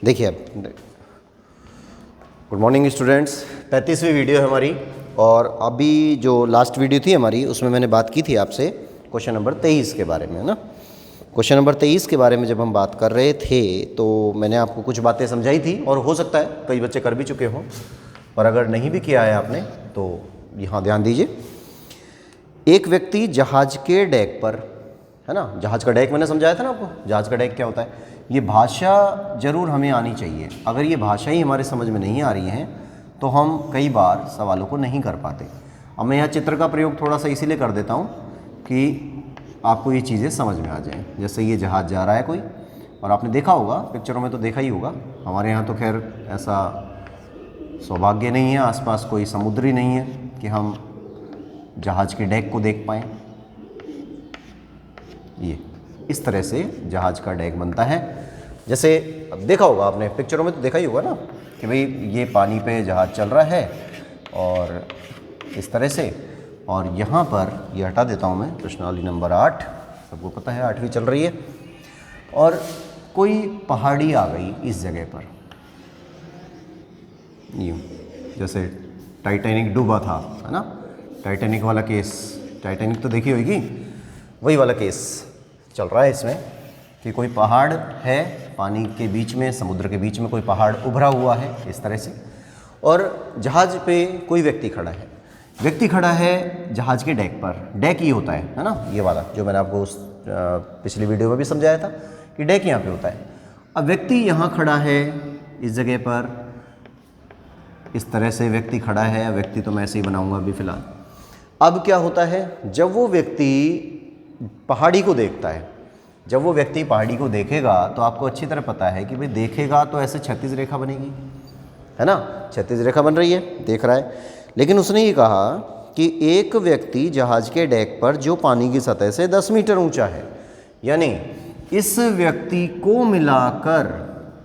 देखिए अब good morning students, 35वीं video है हमारी। और अभी जो लास्ट वीडियो थी हमारी उसमें मैंने बात की थी आपसे क्वेश्चन नंबर 23 के बारे में, है ना। क्वेश्चन नंबर 23 के बारे में जब हम बात कर रहे थे तो मैंने आपको कुछ बातें समझाई थी, और हो सकता है कई बच्चे कर भी चुके हों, और अगर नहीं भी किया है आपने तो यहाँ ध्यान दीजिए। एक व्यक्ति जहाज के डेक पर, है ना, जहाज का डेक मैंने समझाया था ना आपको, जहाज का डेक क्या होता है। ये भाषा ज़रूर हमें आनी चाहिए। अगर ये भाषा ही हमारे समझ में नहीं आ रही है तो हम कई बार सवालों को नहीं कर पाते। अब मैं यहाँ चित्र का प्रयोग थोड़ा सा इसीलिए कर देता हूँ कि आपको ये चीज़ें समझ में आ जाएं। जैसे ये जहाज़ जा रहा है कोई, और आपने देखा होगा, पिक्चरों में तो देखा ही होगा। हमारे यहाँ तो खैर ऐसा सौभाग्य नहीं है, आसपास कोई समुद्र ही नहीं है कि हम जहाज़ के डेक को देख पाएँ। ये इस तरह से जहाज़ का डेक बनता है। जैसे अब देखा होगा आपने, पिक्चरों में तो देखा ही होगा ना कि भाई ये पानी पे जहाज़ चल रहा है और इस तरह से, और यहाँ पर ये हटा देता हूँ मैं, प्रश्नावली नंबर 8, सबको पता है 8वीं चल रही है। और कोई पहाड़ी आ गई इस जगह पर, यूँ जैसे टाइटैनिक डूबा था, है ना, टाइटैनिक वाला केस, टाइटैनिक तो देखी होगी, वही वाला केस चल रहा है इसमें कि कोई पहाड़ है पानी के बीच में, समुद्र के बीच में कोई पहाड़ उभरा हुआ है इस तरह से, और जहाज़ पे कोई व्यक्ति खड़ा है। व्यक्ति खड़ा है जहाज़ के डेक पर। डेक ये होता है ना, ये वाला जो मैंने आपको उस पिछली वीडियो में भी समझाया था कि डेक यहाँ पे होता है। अब व्यक्ति यहाँ खड़ा है इस जगह पर, इस तरह से व्यक्ति खड़ा है। व्यक्ति तो मैं ऐसे ही बनाऊँगा अभी फ़िलहाल। अब क्या होता है, जब वो व्यक्ति पहाड़ी को देखता है, जब वो व्यक्ति पहाड़ी को देखेगा तो आपको अच्छी तरह पता है कि भाई देखेगा तो ऐसे क्षैतिज रेखा बनेगी, है ना, क्षैतिज रेखा बन रही है, देख रहा है। लेकिन उसने ये कहा कि एक व्यक्ति जहाज़ के डेक पर जो पानी की सतह से 10 मीटर ऊंचा है, यानी इस व्यक्ति को मिलाकर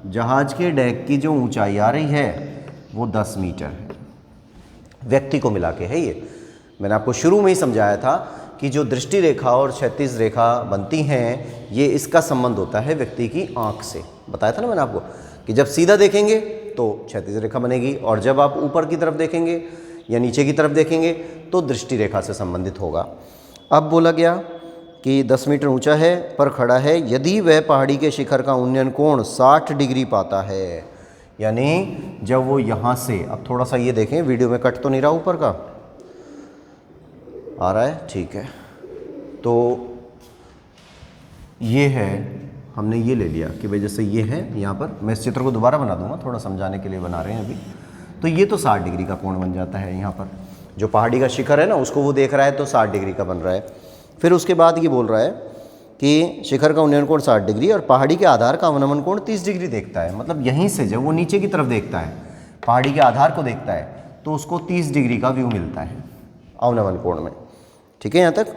जहाज़ के डेक की जो ऊंचाई आ रही है वो 10 मीटर है। व्यक्ति को मिला के है ये। मैंने आपको शुरू में ही समझाया था कि जो दृष्टि रेखा और क्षैतिज रेखा बनती हैं, ये इसका संबंध होता है व्यक्ति की आंख से। बताया था ना मैंने आपको कि जब सीधा देखेंगे तो क्षैतिज रेखा बनेगी, और जब आप ऊपर की तरफ देखेंगे या नीचे की तरफ देखेंगे तो दृष्टि रेखा से संबंधित होगा। अब बोला गया कि 10 मीटर ऊंचा है पर खड़ा है यदि वह पहाड़ी के शिखर का उन्नयन कोण 60 डिग्री पाता है। यानी जब वो यहाँ से, अब थोड़ा सा ये देखें, वीडियो में कट तो नहीं रहा, ऊपर का आ रहा है, ठीक है। तो ये है, हमने ये ले लिया कि भाई जैसे ये है यहाँ पर, मैं इस चित्र को दोबारा बना दूंगा, थोड़ा समझाने के लिए बना रहे हैं अभी। तो ये तो 60 डिग्री का कोण बन जाता है। यहाँ पर जो पहाड़ी का शिखर है ना, उसको वो देख रहा है तो 60 डिग्री का बन रहा है। फिर उसके बाद ये बोल रहा है कि शिखर का उन्नयन कोण 60 डिग्री और पहाड़ी के आधार का अवनमन कोण 30 डिग्री देखता है। मतलब यहीं से जब वो नीचे की तरफ देखता है, पहाड़ी के आधार को देखता है, तो उसको 30 डिग्री का व्यू मिलता है अवनमन कोण में। ठीक है यहाँ तक।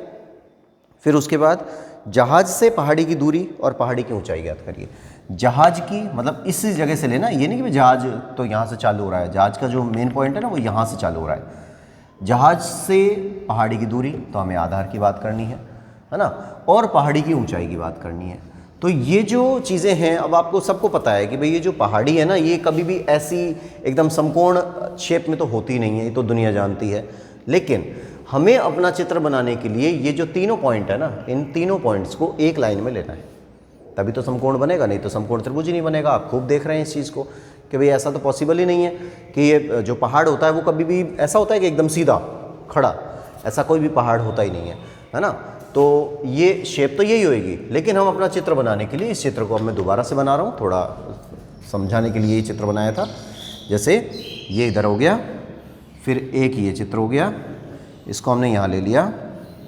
फिर उसके बाद जहाज से पहाड़ी की दूरी और पहाड़ी की ऊंचाई ज्ञात करिए। जहाज की मतलब इस जगह से लेना, ये नहीं कि जहाज तो यहाँ से चालू हो रहा है, जहाज का जो मेन पॉइंट है ना वो यहाँ से चालू हो रहा है। जहाज से पहाड़ी की दूरी तो हमें आधार की बात करनी है ना, और पहाड़ी की ऊंचाई की बात करनी है। तो ये जो चीज़ें हैं, अब आपको सबको पता है कि भाई ये जो पहाड़ी है ना, ये कभी भी ऐसी एकदम समकोण शेप में तो होती नहीं है, ये तो दुनिया जानती है। लेकिन हमें अपना चित्र बनाने के लिए ये जो तीनों पॉइंट है ना, इन तीनों पॉइंट्स को एक लाइन में लेना है, तभी तो समकोण बनेगा, नहीं तो समकोण त्रिभुज ही नहीं बनेगा। आप खूब देख रहे हैं इस चीज़ को कि भाई ऐसा तो पॉसिबल ही नहीं है कि ये जो पहाड़ होता है वो कभी भी ऐसा होता है कि एकदम सीधा खड़ा, ऐसा कोई भी पहाड़ होता ही नहीं है ना। तो ये शेप तो यही होएगी। लेकिन हम अपना चित्र बनाने के लिए इस चित्र को अब मैं दोबारा से बना रहा हूँ, थोड़ा समझाने के लिए ये चित्र बनाया था। जैसे ये इधर हो गया, फिर एक ये चित्र हो गया, इसको हमने यहाँ ले लिया,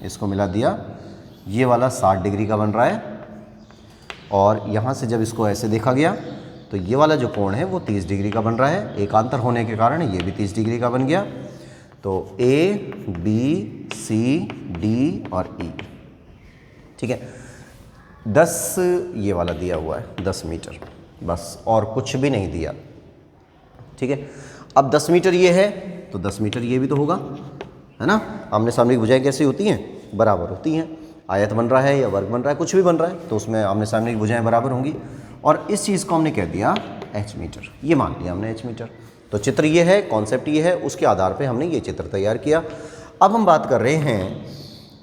इसको मिला दिया, ये वाला 60 डिग्री का बन रहा है, और यहाँ से जब इसको ऐसे देखा गया तो ये वाला जो कोण है वो 30 डिग्री का बन रहा है। एकांतर होने के कारण ये भी 30 डिग्री का बन गया। तो ए, बी, सी, डी और ई, ठीक है। 10 ये वाला दिया हुआ है, 10 मीटर, बस, और कुछ भी नहीं दिया, ठीक है। अब 10 मीटर ये है तो 10 मीटर ये भी तो होगा, है ना। आमने सामने की भुजाएं कैसी होती हैं, बराबर होती हैं। आयत बन रहा है या वर्ग बन रहा है, कुछ भी बन रहा है, तो उसमें आमने सामने की भुजाएं बराबर होंगी। और इस चीज़ को हमने कह दिया एच मीटर, ये मान लिया हमने एच मीटर। तो चित्र ये है, कॉन्सेप्ट ये है, उसके आधार पे हमने ये चित्र तैयार किया। अब हम बात कर रहे हैं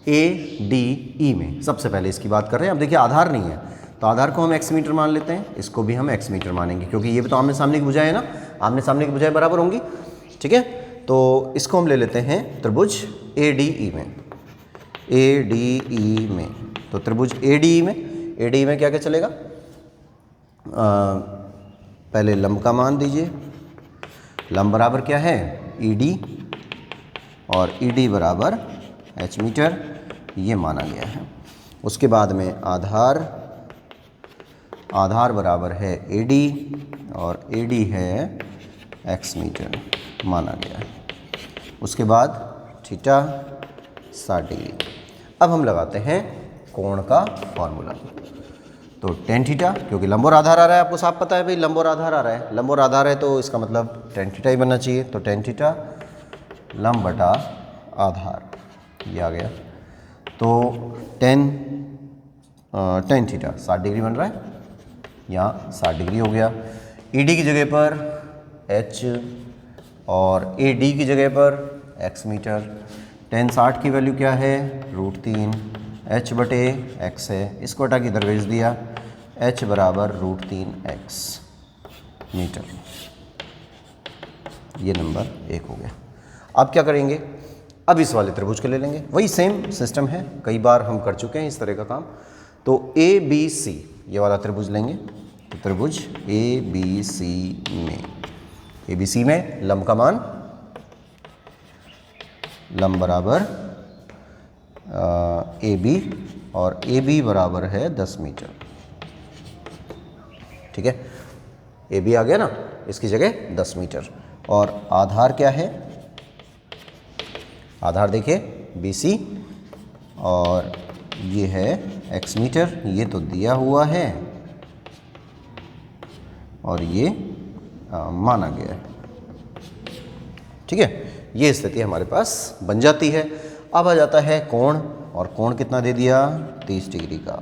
ए डी ई में। सबसे पहले इसकी बात कर रहे हैं। अब देखिए आधार नहीं है तो आधार को हम एक्स मीटर मान लेते हैं, इसको भी हम एक्स मीटर मानेंगे क्योंकि ये भी तो आमने सामने की भुजाएं है ना, आमने सामने की भुजाएं बराबर होंगी। ठीक है, तो इसको हम ले लेते हैं त्रिभुज ए डी ई में। ए डी ई में, तो त्रिभुज ए डी ई में क्या क्या चलेगा? पहले लंब का मान दीजिए। लंब बराबर क्या है? ई डी, और ई डी बराबर एच मीटर, ये माना गया है। उसके बाद में आधार बराबर है ए डी, और ए डी है एक्स मीटर, माना गया है। उसके बाद थीटा 60 डिग्री। अब हम लगाते हैं कोण का फॉर्मूला। तो टेन थीटा, क्योंकि लंब और आधार आ रहा है, आपको साफ पता है भाई लंब और आधार आ रहा है, लंब और आधार है तो इसका मतलब टेन थीटा ही बनना चाहिए। तो टेन थीटा लंब बटा आधार, ये आ गया। तो टेन थीटा 60 डिग्री बन रहा है, यहाँ 60 डिग्री हो गया। ई डी की जगह पर एच और ए डी की जगह पर एक्स मीटर। टेन 60 की वैल्यू क्या है? √3 एच बटे एक्स है, इसको हटा के इधर भेज दिया, एच बराबर √3 एक्स मीटर। ये नंबर 1 हो गया। अब क्या करेंगे? अब इस वाले त्रिभुज को ले लेंगे, वही सेम सिस्टम है, कई बार हम कर चुके हैं इस तरह का काम। तो ए बी सी, ये वाला त्रिभुज लेंगे। तो त्रिभुज ए बी सी में लंब का मान, लंब बराबर ए बी, और ए बी बराबर है 10 मीटर। ठीक है, ए बी आ गया ना, इसकी जगह 10 मीटर। और आधार क्या है? आधार देखिए बी सी, और ये है एक्स मीटर, ये तो दिया हुआ है और ये माना गया है। ठीक है, ये स्थिति हमारे पास बन जाती है। अब आ जाता है कोण, और कोण कितना दे दिया? 30 डिग्री का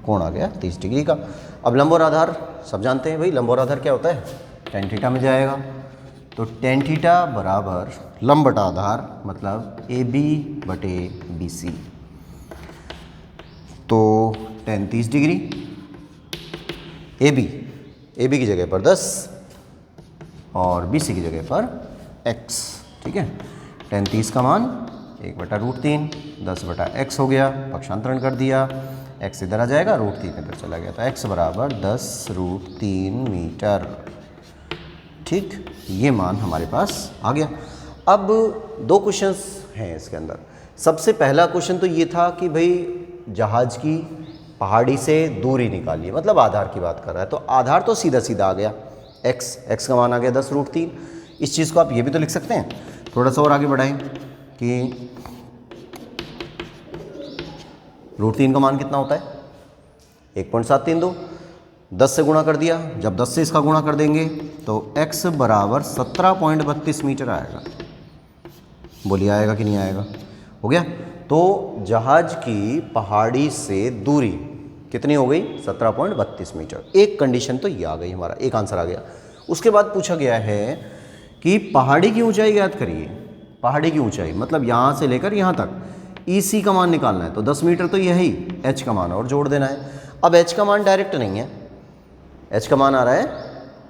कोण आ गया, 30 डिग्री का। अब लंब और आधार सब जानते हैं भाई, लंब और आधार क्या होता है? टेन थीटा में जाएगा। तो टेन थीटा बराबर लंब बटा आधार, मतलब ए बी बटे बी सी। तो टेन 30 डिग्री, ए बी की जगह पर 10 और बी सी की जगह पर x। ठीक है, टेन 30 का मान 1/√3, 10 बटा x हो गया, पक्षांतरण कर दिया, x इधर आ जाएगा, √3 इधर चला गया, तो x बराबर 10√3 मीटर। ठीक, ये मान हमारे पास आ गया। अब 2 क्वेश्चंस हैं इसके अंदर। सबसे पहला क्वेश्चन तो ये था कि भाई जहाज की पहाड़ी से दूरी निकालिए, मतलब आधार की बात कर रहा है। तो आधार तो सीधा सीधा आ गया, x का मान आ गया 10√3। इस चीज़ को आप ये भी तो लिख सकते हैं, थोड़ा सा और आगे बढ़ाएं कि √3 का मान कितना होता है? 1.732, 10 से गुणा कर दिया, जब 10 से इसका गुणा कर देंगे तो x बराबर 17.32 मीटर आएगा। बोलिए आएगा कि नहीं आएगा? हो गया। तो जहाज की पहाड़ी से दूरी कितनी हो गई? 17.32 मीटर। एक कंडीशन तो ये आ गई, हमारा एक आंसर आ गया। उसके बाद पूछा गया है कि पहाड़ी की ऊंचाई ज्ञात करिए। पहाड़ी की ऊंचाई मतलब यहाँ से लेकर यहाँ तक EC का मान निकालना है। तो 10 मीटर तो यही, H का मान और जोड़ देना है। अब H का मान डायरेक्ट नहीं है, H का मान आ रहा है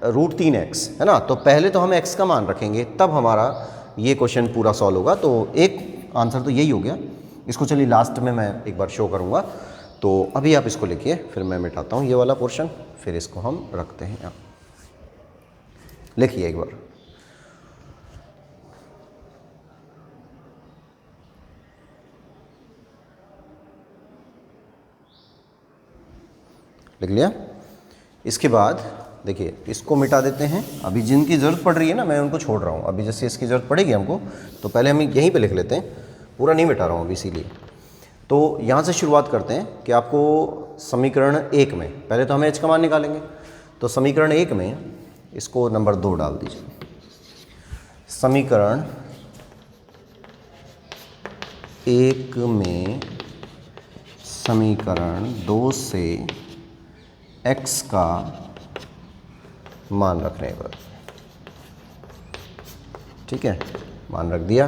√3x, है ना। तो पहले तो हम x का मान रखेंगे, तब हमारा ये क्वेश्चन पूरा सॉल्व होगा। तो एक आंसर तो यही हो गया। इसको चलिए लास्ट में मैं एक बार शो करूँगा। तो अभी आप इसको लिखिए, फिर मैं मिटाता हूँ ये वाला पोर्शन, फिर इसको हम रखते हैं यहाँ। लिखिए एक बार। लिख लिया। इसके बाद देखिए इसको मिटा देते हैं। अभी जिनकी ज़रूरत पड़ रही है ना, मैं उनको छोड़ रहा हूँ। अभी जैसे इसकी ज़रूरत पड़ेगी हमको, तो पहले हम यहीं पे लिख लेते हैं, पूरा नहीं मिटा रहा हूँ अभी इसीलिए। तो यहाँ से शुरुआत करते हैं कि आपको समीकरण 1 में पहले तो हमें h का मान निकालेंगे। तो समीकरण 1 में इसको नंबर 2 डाल दीजिए। समीकरण 1 में समीकरण 2 से x का मान रखने पर, ठीक है, मान रख दिया।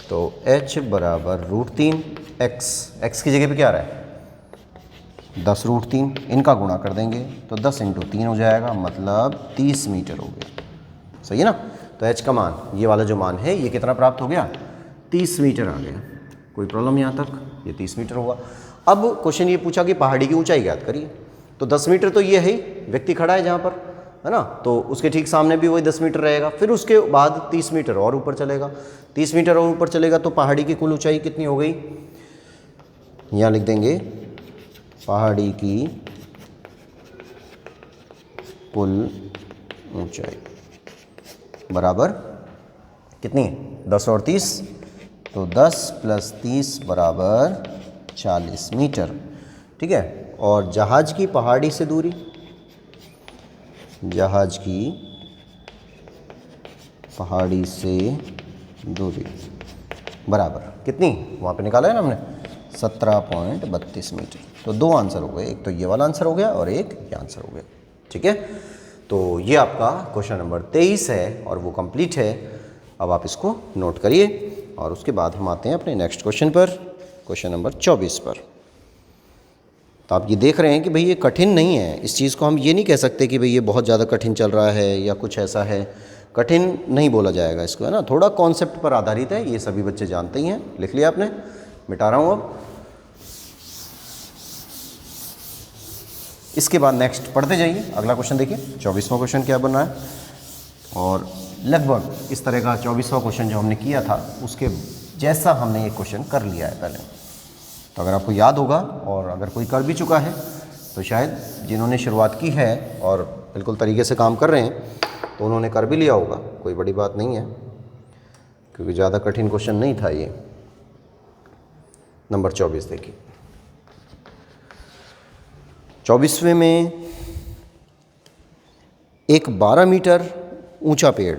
तो h बराबर √3 x की जगह पे क्या आ रहा है 10√3, इनका गुणा कर देंगे तो 10 × 3 हो जाएगा, मतलब 30 मीटर हो गया। सही है ना। तो h का मान, ये वाला जो मान है, ये कितना प्राप्त हो गया 30 मीटर आ गया। कोई प्रॉब्लम यहाँ तक, ये 30 मीटर होगा। अब क्वेश्चन ये पूछा कि पहाड़ी की ऊंचाई ज्ञात करिए। तो 10 मीटर तो ये है ही, व्यक्ति खड़ा है जहाँ पर, है ना, तो उसके ठीक सामने भी वही 10 मीटर रहेगा। फिर उसके बाद 30 मीटर और ऊपर चलेगा, 30 मीटर और ऊपर चलेगा, तो पहाड़ी की कुल ऊंचाई कितनी हो गई, यहाँ लिख देंगे पहाड़ी की कुल ऊंचाई बराबर कितनी, 10 और 30, तो 10 + 30 बराबर 40 मीटर, ठीक है। और जहाज की पहाड़ी से दूरी, जहाज की पहाड़ी से दूरी बराबर कितनी, वहाँ पे निकाला है ना हमने 17.32 मीटर। तो दो आंसर हो गए, एक तो ये वाला आंसर हो गया और एक ये आंसर हो गया, ठीक है। तो ये आपका क्वेश्चन नंबर 23 है और वो कंप्लीट है। अब आप इसको नोट करिए और उसके बाद हम आते हैं अपने नेक्स्ट क्वेश्चन पर, क्वेश्चन नंबर 24 पर। तो आप ये देख रहे हैं कि भाई ये कठिन नहीं है, इस चीज़ को हम ये नहीं कह सकते कि भाई ये बहुत ज़्यादा कठिन चल रहा है या कुछ ऐसा है, कठिन नहीं बोला जाएगा इसको, है ना। थोड़ा कॉन्सेप्ट पर आधारित है, ये सभी बच्चे जानते ही हैं। लिख लिया आपने, मिटा रहा हूँ अब। इसके बाद नेक्स्ट पढ़ते जाइए, अगला क्वेश्चन देखिए। 24वां क्वेश्चन क्या बन रहा है, और लगभग इस तरह का 24वां क्वेश्चन जो हमने किया था उसके जैसा हमने एक क्वेश्चन कर लिया है पहले। तो अगर आपको याद होगा, और अगर कोई कर भी चुका है तो शायद जिन्होंने शुरुआत की है और बिल्कुल तरीके से काम कर रहे हैं तो उन्होंने कर भी लिया होगा, कोई बड़ी बात नहीं है, क्योंकि ज़्यादा कठिन क्वेश्चन नहीं था ये। नंबर 24 देखिए। 24वें में एक 12 मीटर ऊंचा पेड़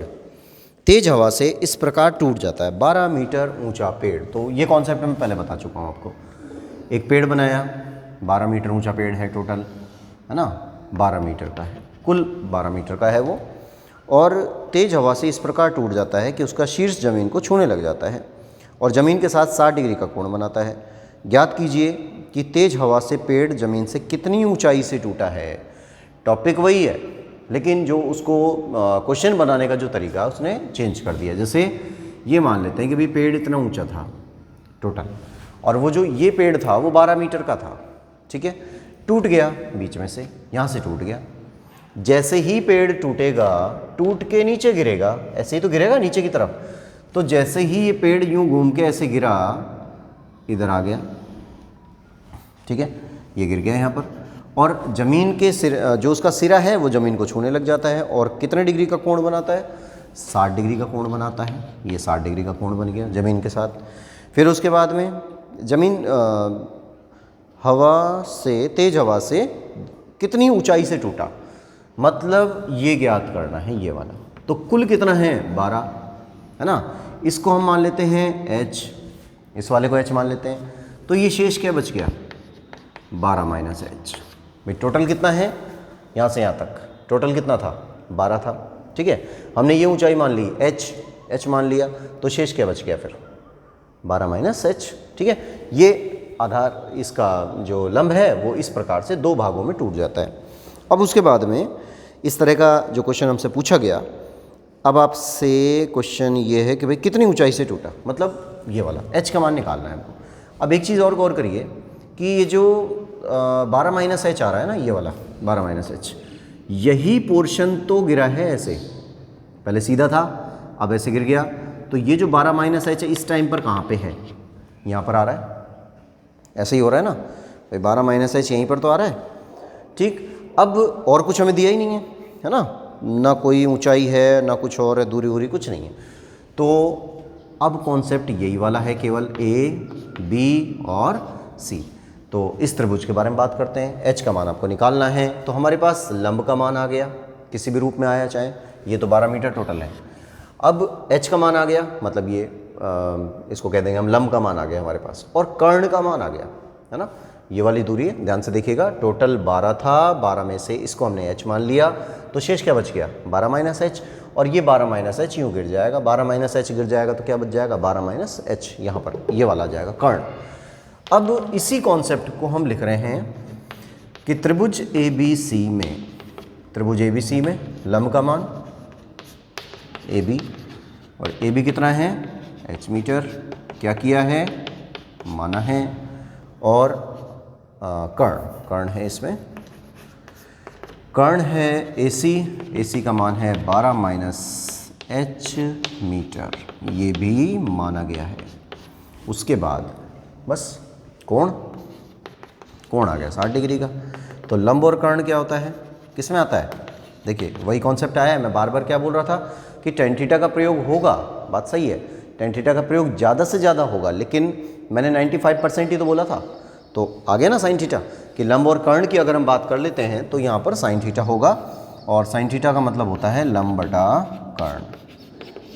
तेज हवा से इस प्रकार टूट जाता है। 12 मीटर ऊंचा पेड़, तो ये कॉन्सेप्ट मैं पहले बता चुका हूँ आपको। एक पेड़ बनाया, 12 मीटर ऊंचा पेड़ है टोटल, है ना, 12 मीटर का है, कुल 12 मीटर का है वो, और तेज हवा से इस प्रकार टूट जाता है कि उसका शीर्ष ज़मीन को छूने लग जाता है और ज़मीन के साथ 60 डिग्री का कोण बनाता है। ज्ञात कीजिए कि तेज हवा से पेड़ ज़मीन से कितनी ऊंचाई से टूटा है। टॉपिक वही है, लेकिन जो उसको क्वेश्चन बनाने का जो तरीका उसने चेंज कर दिया। जैसे ये मान लेते हैं कि भाई पेड़ इतना ऊंचा था टोटल, और वो जो ये पेड़ था वो 12 मीटर का था, ठीक है, टूट गया बीच में से, यहाँ से टूट गया। जैसे ही पेड़ टूटेगा, टूट के नीचे गिरेगा, ऐसे ही तो गिरेगा नीचे की तरफ, तो जैसे ही ये पेड़ यूँ घूम के ऐसे गिरा, इधर आ गया, ठीक है, ये गिर गया यहाँ पर, और ज़मीन के सिर, जो उसका सिरा है वो ज़मीन को छूने लग जाता है और कितने डिग्री का कोण बनाता है, 60 डिग्री का कोण बनाता है। ये 60 डिग्री का कोण बन गया ज़मीन के साथ। फिर उसके बाद में ज़मीन हवा से, तेज हवा से कितनी ऊंचाई से टूटा, मतलब ये ज्ञात करना है ये वाला। तो कुल कितना है 12, है ना। इसको हम मान लेते हैं h, इस वाले को h मान लेते हैं, तो ये शेष क्या बच गया 12 - h। भाई टोटल कितना है, यहाँ से यहाँ तक टोटल कितना था 12 था, ठीक है। हमने ये ऊंचाई मान ली h मान लिया, तो शेष क्या बच गया फिर 12 - h, ठीक है। ये आधार, इसका जो लंब है वो इस प्रकार से दो भागों में टूट जाता है। अब उसके बाद में इस तरह का जो क्वेश्चन हमसे पूछा गया, अब आपसे क्वेश्चन ये है कि भाई कितनी ऊंचाई से टूटा, मतलब ये वाला h का मान निकालना है हमको। अब एक चीज़ और गौर करिए कि ये जो 12 - h आ रहा है ना, ये वाला 12 - h, यही पोर्शन तो गिरा है ऐसे, पहले सीधा था अब ऐसे गिर गया, तो ये जो 12 - h इस टाइम पर कहाँ पे है, यहाँ पर आ रहा है, ऐसे ही हो रहा है ना भाई, 12 - h यहीं पर तो आ रहा है, ठीक। अब और कुछ हमें दिया ही नहीं है ना, ना कोई ऊंचाई है ना कुछ और है, दूरी वूरी कुछ नहीं है। तो अब कॉन्सेप्ट यही वाला है, केवल A, B और C। तो इस त्रिभुज के बारे में बात करते हैं। h का मान आपको निकालना है, तो हमारे पास लंब का मान आ गया, किसी भी रूप में आया चाहे, ये तो 12 मीटर टोटल है। अब h का मान आ गया, मतलब ये इसको कह देंगे हम लंब का मान आ गया हमारे पास, और कर्ण का मान आ गया, है ना। ये वाली दूरी है, ध्यान से देखिएगा। टोटल 12 था, 12 में से इसको हमने h मान लिया, तो शेष क्या बच गया 12 माइनस एच, और ये 12 माइनस एच यूँ गिर जाएगा, 12 माइनस एच गिर जाएगा तो क्या बच जाएगा 12 माइनस एच, यहाँ पर ये वाला आ जाएगा कर्ण। अब इसी कॉन्सेप्ट को हम लिख रहे हैं कि त्रिभुज ABC में, त्रिभुज ABC में लंब का मान AB, और AB कितना है h मीटर, क्या किया है माना है, और कर्ण है, इसमें कर्ण है AC का मान है 12 माइनस h मीटर, ये भी माना गया है। उसके बाद बस कोण आ गया 60 डिग्री का। तो लंब और कर्ण क्या होता है, किस में आता है, देखिए वही कॉन्सेप्ट आया है। मैं बार बार क्या बोल रहा था कि tan थीटा का प्रयोग होगा, बात सही है, tan थीटा का प्रयोग ज़्यादा से ज़्यादा होगा, लेकिन मैंने 95% ही तो बोला था। तो आ गया ना sin थीटा, कि लंब और कर्ण की अगर हम बात कर लेते हैं तो यहाँ पर sin थीटा होगा, और sin थीटा का मतलब होता है लंब बटा कर्ण,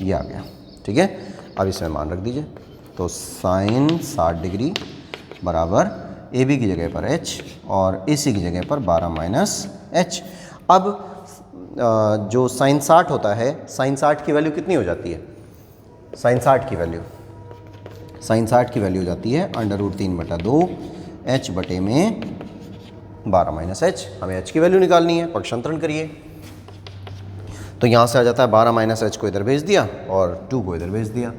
ये आ गया। ठीक है, अब इसमें मान रख दीजिए, तो sin 60 डिग्री बराबर AB की जगह पर h और AC की जगह पर 12 माइनस h। अब जो sin 60 होता है, sin 60 की वैल्यू कितनी हो जाती है, sin 60 की वैल्यू हो जाती है √3/2 h बटे में 12 माइनस h। हमें h की वैल्यू निकालनी है, पक्षांतरण करिए, तो यहाँ से आ जाता है 12 माइनस h को इधर भेज दिया और 2 को इधर भेज दिया,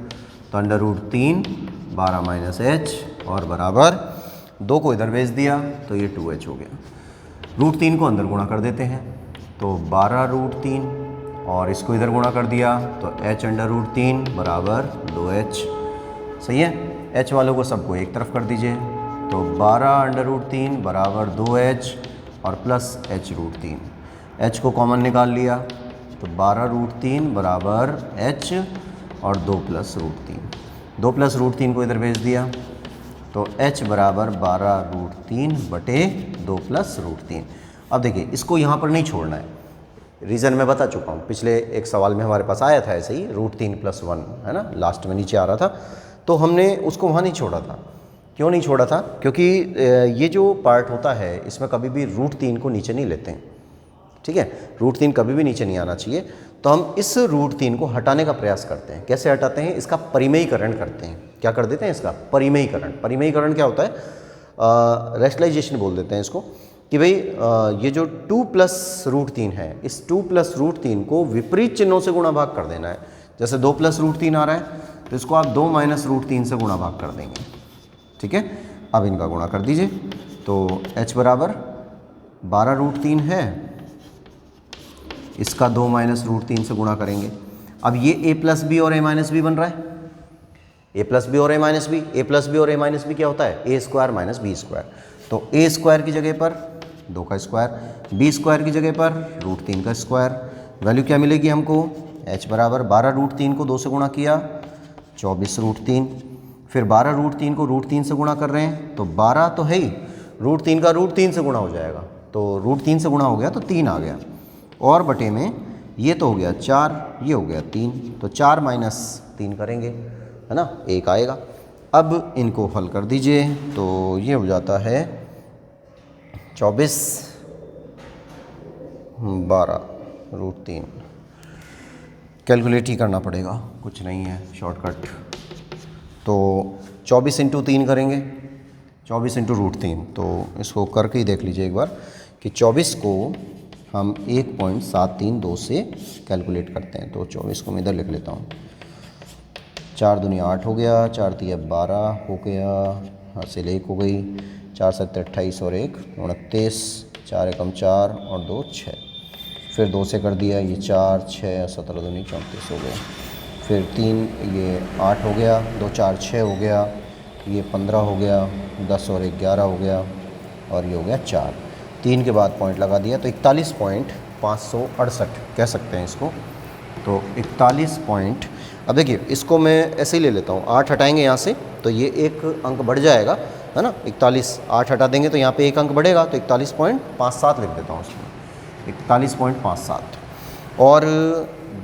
तो √3 12 माइनस h और बराबर 2 को इधर भेज दिया, तो ये 2h हो गया। √3 को अंदर गुणा कर देते हैं, तो 12√3 और इसको इधर गुणा कर दिया, तो h√3 बराबर 2h। सही है, h वालों को सबको एक तरफ कर दीजिए, तो 12√3 बराबर 2h और प्लस h√3, h को कॉमन निकाल लिया, तो 12√3 बराबर h और 2 प्लस √3, 2 प्लस √3 को इधर भेज दिया, तो h बराबर 12√3 बटे 2 प्लस √3। अब देखिए इसको यहाँ पर नहीं छोड़ना है, रीज़न मैं बता चुका हूँ, पिछले एक सवाल में हमारे पास आया था ऐसे ही, √3 + 1 है ना, लास्ट में नीचे आ रहा था, तो हमने उसको वहाँ नहीं छोड़ा था। क्यों नहीं छोड़ा था, क्योंकि ये जो पार्ट होता है इसमें कभी भी √3 को नीचे नहीं लेते हैं। ठीक है, √3 कभी भी नीचे नहीं आना चाहिए, तो हम इस √3 को हटाने का प्रयास करते हैं। कैसे हटाते हैं, इसका परिमेयीकरण करते हैं। क्या कर देते हैं, इसका परिमेयीकरण। परिमेयीकरण क्या होता है, रेशनलाइजेशन बोल देते हैं इसको, कि भाई ये जो 2 प्लस √3 है, इस 2 प्लस √3 को विपरीत चिन्हों से गुणा भाग कर देना है। जैसे 2 प्लस √3 आ रहा है, तो इसको आप 2 माइनस √3 से गुणा भाग कर देंगे। ठीक है, अब इनका गुणा कर दीजिए, तो h बराबर 12√3 है, इसका 2 माइनस √3 से गुणा करेंगे। अब ये a प्लस बी और a माइनस बी बन रहा है, a प्लस बी और a minus B, a plus B और a माइनस बी क्या होता है, a square minus b square. तो a स्क्वायर की जगह पर 2 का स्क्वायर, b स्क्वायर की जगह पर √3 का स्क्वायर। वैल्यू क्या मिलेगी हमको, h बराबर 12√3 को 2 से गुणा किया 24√3, फिर 12√3 को √3 से गुणा कर रहे हैं, तो 12 तो है ही, √3 का √3 से गुणा हो जाएगा, तो √3 से गुणा हो गया तो 3 आ गया, और बटे में ये तो हो गया 4, ये हो गया 3, तो 4 माइनस 3 करेंगे, है ना, 1 आएगा। अब इनको हल कर दीजिए, तो ये हो जाता है 24 12√3। कैलकुलेट ही करना पड़ेगा, कुछ नहीं है शॉर्टकट। तो 24 × 3 करेंगे, 24 × √3, तो इसको करके ही देख लीजिए एक बार कि 24 को हम 1.732 से कैलकुलेट करते हैं। तो 24 को मैं इधर लिख लेता हूँ, 4 दूनी 8 हो गया, 4 तिया 12 हो गया, हासिल 1 हो गई, 4 7 28 और 1 29, 4 एकम 4 और 2 6, फिर 2 से कर दिया, ये 4 6 17 दूनी 34 हो गए, फिर 3 ये 8 हो गया, 2 4 6 हो गया, ये 15 हो गया, 10 और 1 11 हो गया, और ये हो गया 4, 3 के बाद पॉइंट लगा दिया, तो 41.568 कह सकते हैं इसको। तो 41 पॉइंट, अब देखिए इसको मैं ऐसे ही ले लेता हूँ, 8 हटाएंगे यहाँ से तो ये एक अंक बढ़ जाएगा, है ना, 41, 8 हटा देंगे तो यहाँ पे एक अंक बढ़ेगा, तो 41.57 लिख देता हूँ उसमें, 41.57, और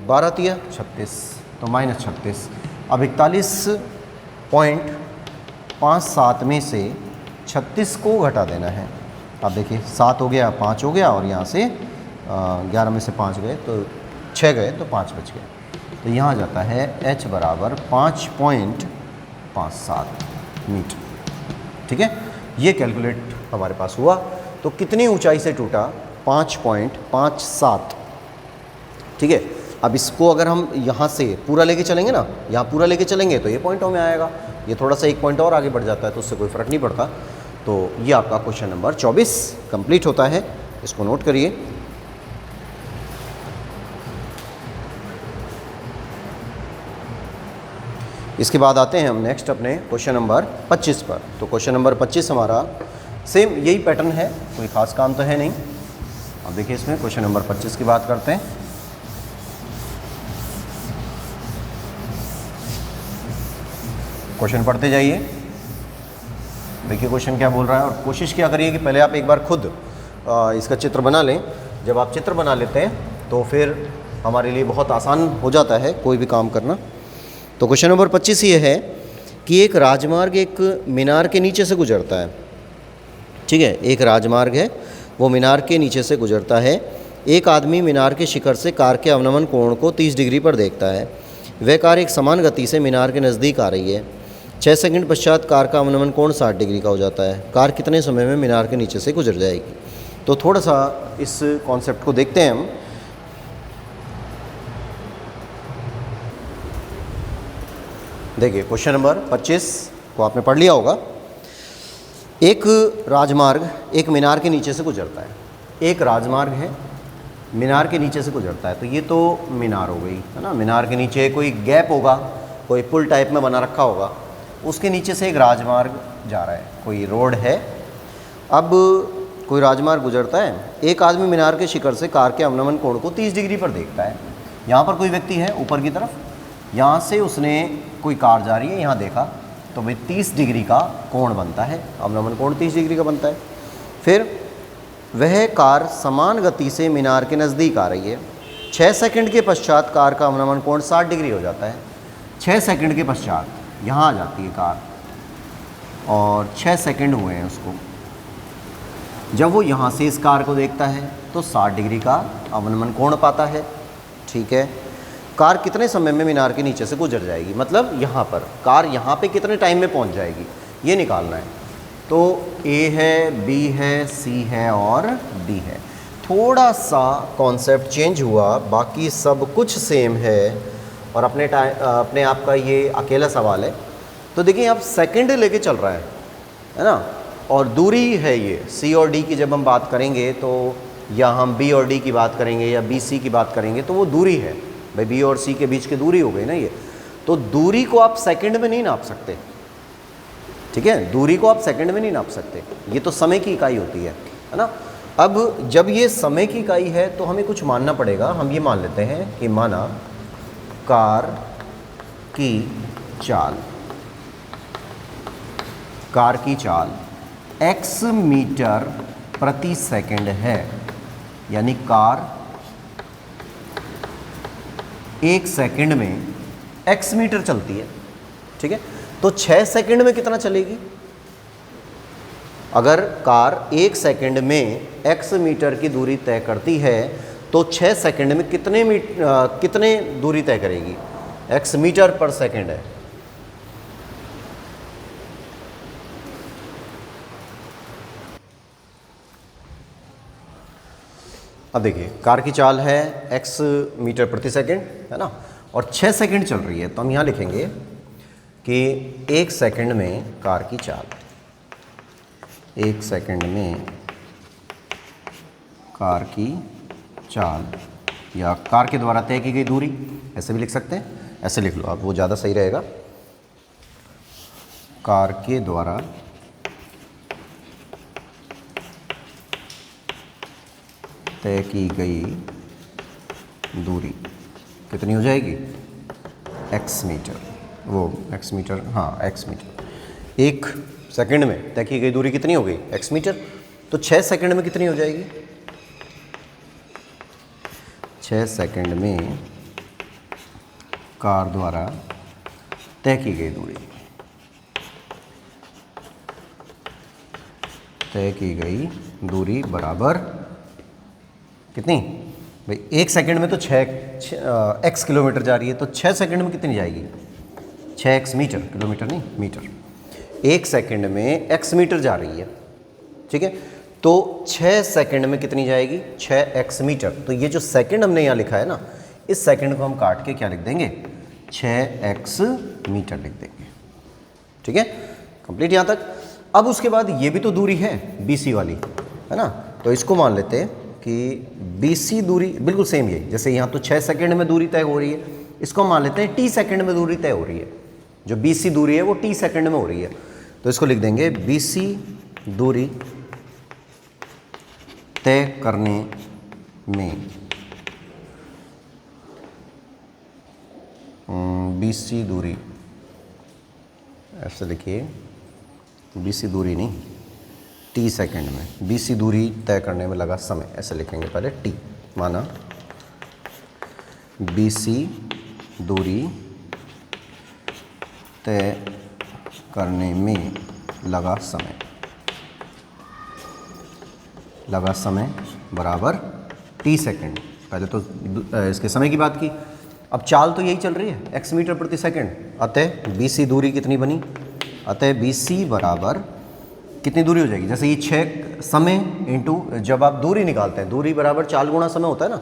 12 तिया 36, तो -36। अब 41.57 में से 36 को घटा देना है। अब देखिए 7 हो गया, 5 हो गया और यहाँ से 11 में से 5 गए तो 6 गए तो 5 बच गए। तो यहाँ जाता है h बराबर 5.57 मीटर। ठीक है, ये कैलकुलेट हमारे पास हुआ। तो कितनी ऊंचाई से टूटा? 5.57। ठीक है, अब इसको अगर हम यहाँ से पूरा लेके चलेंगे ना, यहाँ पूरा लेके चलेंगे तो ये पॉइंटों में आएगा। ये थोड़ा सा एक पॉइंट और आगे बढ़ जाता है तो उससे कोई फ़र्क नहीं पड़ता। तो ये आपका क्वेश्चन नंबर 24 कंप्लीट होता है। इसको नोट करिए। इसके बाद आते हैं हम नेक्स्ट अपने क्वेश्चन नंबर 25 पर। तो क्वेश्चन नंबर 25 हमारा सेम यही पैटर्न है, कोई ख़ास काम तो है नहीं। अब देखिए इसमें क्वेश्चन नंबर 25 की बात करते हैं। क्वेश्चन पढ़ते जाइए। देखिए क्वेश्चन क्या बोल रहा है और कोशिश क्या करिए कि पहले आप एक बार खुद इसका चित्र बना लें। जब आप चित्र बना लेते हैं तो फिर हमारे लिए बहुत आसान हो जाता है कोई भी काम करना। तो क्वेश्चन नंबर 25 ये है कि एक राजमार्ग एक मीनार के नीचे से गुजरता है। ठीक है, एक राजमार्ग है, वो मीनार के नीचे से गुजरता है। एक आदमी मीनार के शिखर से कार के अवनमन कोण को 30 डिग्री पर देखता है। वह कार एक समान गति से मीनार के नज़दीक आ रही है। 6 सेकंड पश्चात कार का अवनमन कोण 60 डिग्री का हो जाता है। कार कितने समय में मीनार के नीचे से गुजर जाएगी? तो थोड़ा सा इस कॉन्सेप्ट को देखते हैं हम। देखिए क्वेश्चन नंबर 25 को आपने पढ़ लिया होगा। एक राजमार्ग एक मीनार के नीचे से गुजरता है। एक राजमार्ग है, मीनार के नीचे से गुजरता है। तो ये तो मीनार हो गई, है ना। मीनार के नीचे कोई गैप होगा, कोई पुल टाइप में बना रखा होगा, उसके नीचे से एक राजमार्ग जा रहा है, कोई रोड है। अब कोई राजमार्ग गुजरता है। एक आदमी मीनार के शिखर से कार के अवनमन कोण को 30 डिग्री पर देखता है। यहाँ पर कोई व्यक्ति है ऊपर की तरफ, यहाँ से उसने कोई कार जा रही है, यहाँ देखा तो भाई 30 डिग्री का कोण बनता है, अवनमन कोण 30 डिग्री का बनता है। फिर वह कार समान गति से मीनार के नज़दीक आ रही है। 6 सेकंड के पश्चात कार का अवनमन कोण 60 डिग्री हो जाता है। 6 सेकंड के पश्चात यहाँ आ जाती है कार और 6 सेकंड हुए हैं उसको। जब वो यहाँ से इस कार को देखता है तो 60 डिग्री का अवनमन कोण पाता है। ठीक है, कार कितने समय में मीनार के नीचे से गुजर जाएगी? मतलब यहाँ पर कार यहाँ पे कितने टाइम में पहुँच जाएगी, ये निकालना है। तो ए है, बी है, सी है और डी है। थोड़ा सा कॉन्सेप्ट चेंज हुआ, बाकी सब कुछ सेम है और अपने आप का ये अकेला सवाल है। तो देखिए आप सेकंड लेके चल रहा है ना, और दूरी है ये सी और डी की। जब हम बात करेंगे तो या हम बी और डी की बात करेंगे या बी सी की बात करेंगे तो वो दूरी है भाई, बी और सी के बीच की दूरी हो गई ना ये। तो दूरी को आप सेकंड में नहीं नाप सकते। ठीक है, दूरी को आप सेकंड में नहीं नाप सकते, ये तो समय की इकाई होती है ना। अब जब ये समय की इकाई है तो हमें कुछ मानना पड़ेगा। हम ये मान लेते हैं कि माना कार की चाल, कार की चाल x मीटर प्रति सेकंड है, यानी कार 1 सेकंड में x मीटर चलती है। ठीक है, तो 6 सेकंड में कितना चलेगी? अगर कार 1 सेकंड में x मीटर की दूरी तय करती है तो 6 सेकंड में कितने दूरी तय करेगी? x मीटर पर सेकंड है। अब देखिए कार की चाल है x मीटर प्रति सेकंड, है ना, और 6 सेकंड चल रही है। तो हम यहाँ लिखेंगे कि 1 सेकंड में कार की चाल, 1 सेकंड में कार की चाल या कार के द्वारा तय की गई दूरी, ऐसे भी लिख सकते हैं। ऐसे लिख लो आप, वो ज़्यादा सही रहेगा। कार के द्वारा तय की गई दूरी कितनी हो जाएगी? x मीटर, वो x मीटर, हाँ x मीटर। 1 सेकंड में तय की गई दूरी कितनी हो गई? x मीटर। तो 6 सेकंड में कितनी हो जाएगी? 6 सेकंड में कार द्वारा तय की गई दूरी तय की गई दूरी बराबर कितनी भाई, 1 सेकंड में तो 6 x किलोमीटर जा रही है, तो 6 सेकंड में कितनी जाएगी, 6x मीटर, किलोमीटर नहीं मीटर। 1 सेकंड में x मीटर जा रही है, ठीक है, तो 6 सेकंड में कितनी जाएगी, 6x मीटर। तो ये जो सेकंड हमने यहाँ लिखा है ना, इस सेकंड को हम काट के क्या लिख देंगे, 6x मीटर लिख देंगे, ठीक है, कंप्लीट यहाँ तक। अब उसके बाद ये भी तो दूरी है BC वाली, है ना, तो इसको मान लेते हैं कि BC दूरी बिल्कुल सेम यही, जैसे यहाँ तो 6 सेकंड में दूरी तय हो रही है, इसको मान लेते हैं T सेकंड में दूरी तय हो रही है। जो BC दूरी है वो T सेकंड में हो रही है, तो इसको लिख देंगे BC दूरी तय करने में, BC दूरी ऐसे लिखिए, BC दूरी नहीं, T सेकंड में, BC दूरी तय करने में लगा समय, ऐसे लिखेंगे पहले T, माना BC दूरी तय करने में लगा समय बराबर T सेकंड। पहले तो इसके समय की बात की, अब चाल तो यही चल रही है x मीटर प्रति सेकंड, अतः BC दूरी कितनी बनी, अतः BC बराबर कितनी दूरी हो जाएगी, जैसे ये 6 समय इंटू, जब आप दूरी निकालते हैं दूरी बराबर चाल गुणा समय होता है ना,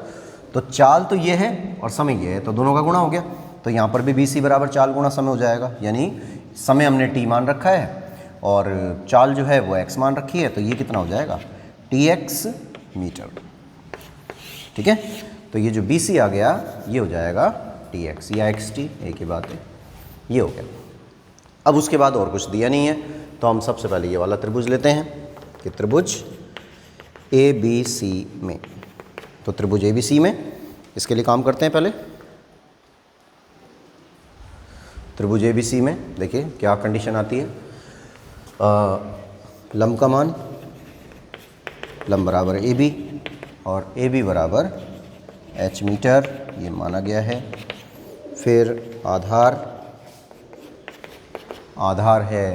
तो चाल तो ये है और समय ये है, तो दोनों का गुणा हो गया, तो यहाँ पर भी BC बराबर चाल गुणा समय हो जाएगा, यानी समय हमने T मान रखा है और चाल जो है वो x मान रखी है, तो ये कितना हो जाएगा, TX मीटर, ठीक है। तो ये जो BC आ गया ये हो जाएगा TX या XT, एक ही बात है, ये हो गया। अब उसके बाद और कुछ दिया नहीं है, तो हम सबसे पहले ये वाला त्रिभुज लेते हैं कि त्रिभुज ABC में, तो त्रिभुज ABC में इसके लिए काम करते हैं। पहले त्रिभुज ABC में देखिए क्या कंडीशन आती है, लंब का मान, लंब बराबर AB और AB बराबर h मीटर, ये माना गया है। फिर आधार है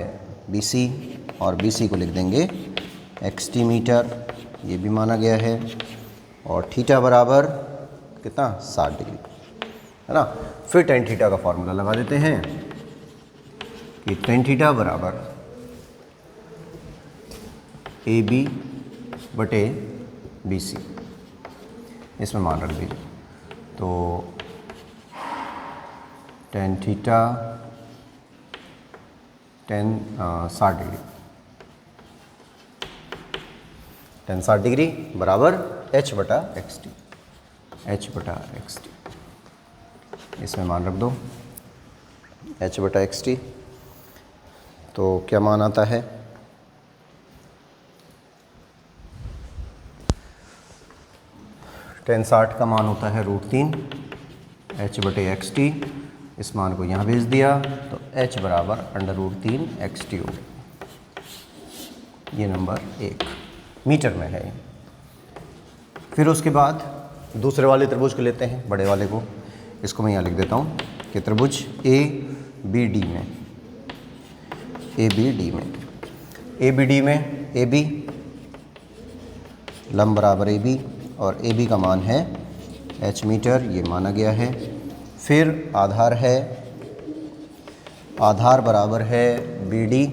BC और BC को लिख देंगे xt मीटर, ये भी माना गया है। और थीटा बराबर कितना, 60 डिग्री, है ना। फिर टेन थीटा का फॉर्मूला लगा देते हैं कि टेन थीटा बराबर AB बटे BC, इसमें मान रख दीजिए, तो tan theta 60 degree, ten 60 degree बराबर h बटा xt, इसमें मान रख दो h बटा xt। तो क्या मान आता है, टेन 60 का मान होता है √3 h बटे xt, इस मान को यहाँ भेज दिया तो h बराबर √3 xt हो गया। ये नंबर 1 मीटर में है। फिर उसके बाद दूसरे वाले त्रिभुज को लेते हैं, बड़े वाले को, इसको मैं यहाँ लिख देता हूँ कि त्रिभुज ABD में AB लंब बराबर AB और AB का मान है h मीटर, ये माना गया है। फिर आधार बराबर है BD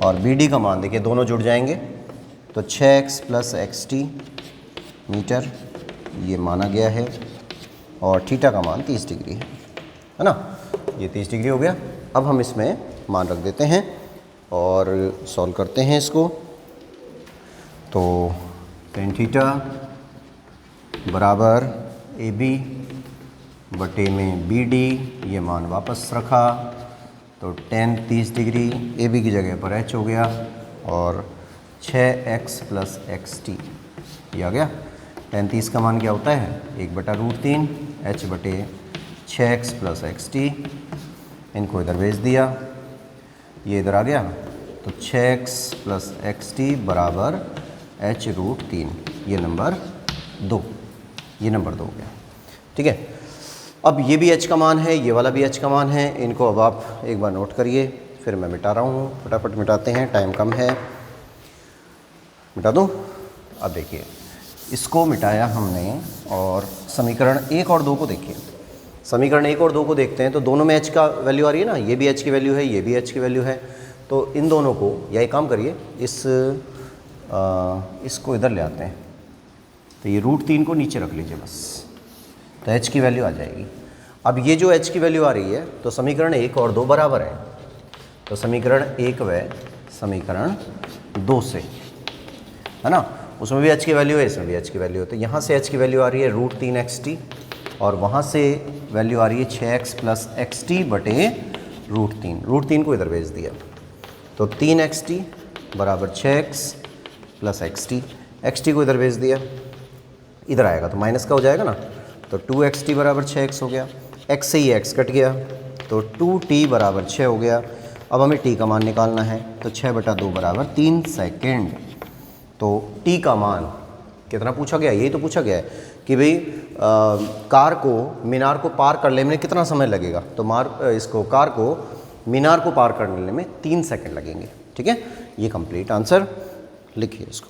और BD का मान देखिए दोनों जुड़ जाएंगे तो 6x प्लस xt मीटर, ये माना गया है। और थीटा का मान 30 डिग्री है ना, ये 30 डिग्री हो गया। अब हम इसमें मान रख देते हैं और सॉल्व करते हैं इसको। तो टेन थीटा बराबर AB बटे में BD, ये मान वापस रखा तो टेन 30 डिग्री, AB की जगह पर h हो गया और 6x प्लस xt ये आ गया। टेन 30 का मान क्या होता है, 1/√3 h बटे 6x प्लस xt, इनको इधर भेज दिया, ये इधर आ गया तो 6x प्लस xt बराबर h√3, ये नंबर 2 हो गया। ठीक है, अब ये भी h का मान है, ये वाला भी h का मान है, इनको अब आप एक बार नोट करिए, फिर मैं मिटा रहा हूँ, फटाफट मिटाते हैं, टाइम कम है। मिटा दूँ? अब देखिए इसको मिटाया हमने और समीकरण 1 और 2 को देखिए। समीकरण 1 और 2 को देखते हैं तो दोनों में h का वैल्यू आ रही है ना, ये भी h की वैल्यू है, ये भी h की वैल्यू है। तो इन दोनों को, या एक काम करिए इसको इधर ले आते हैं, तो ये √3 को नीचे रख लीजिए बस, तो h की वैल्यू आ जाएगी। अब ये जो h की वैल्यू आ रही है तो समीकरण 1 और 2 बराबर है, तो समीकरण 1 व समीकरण 2 से, है ना, उसमें भी h की वैल्यू है, इसमें भी h की वैल्यू है। तो यहाँ से h की वैल्यू आ रही है √3xt और वहाँ से वैल्यू आ रही है 6x + xt बटे √3। √3 को इधर भेज दिया तो 3xt बराबर 6x + xt, xt को इधर भेज दिया, इधर आएगा तो माइनस का हो जाएगा ना, तो 2xt बराबर 6x हो गया, x से ही x कट गया तो 2t बराबर 6 हो गया। अब हमें t का मान निकालना है तो 6/2 बराबर 3 सेकेंड। तो t का मान कितना पूछा गया, यही तो पूछा गया है कि भाई कार को मीनार को पार करने में कितना समय लगेगा, तो कार को मीनार को पार करने में 3 सेकंड लगेंगे। ठीक है, ये कंप्लीट आंसर लिखिए इसको।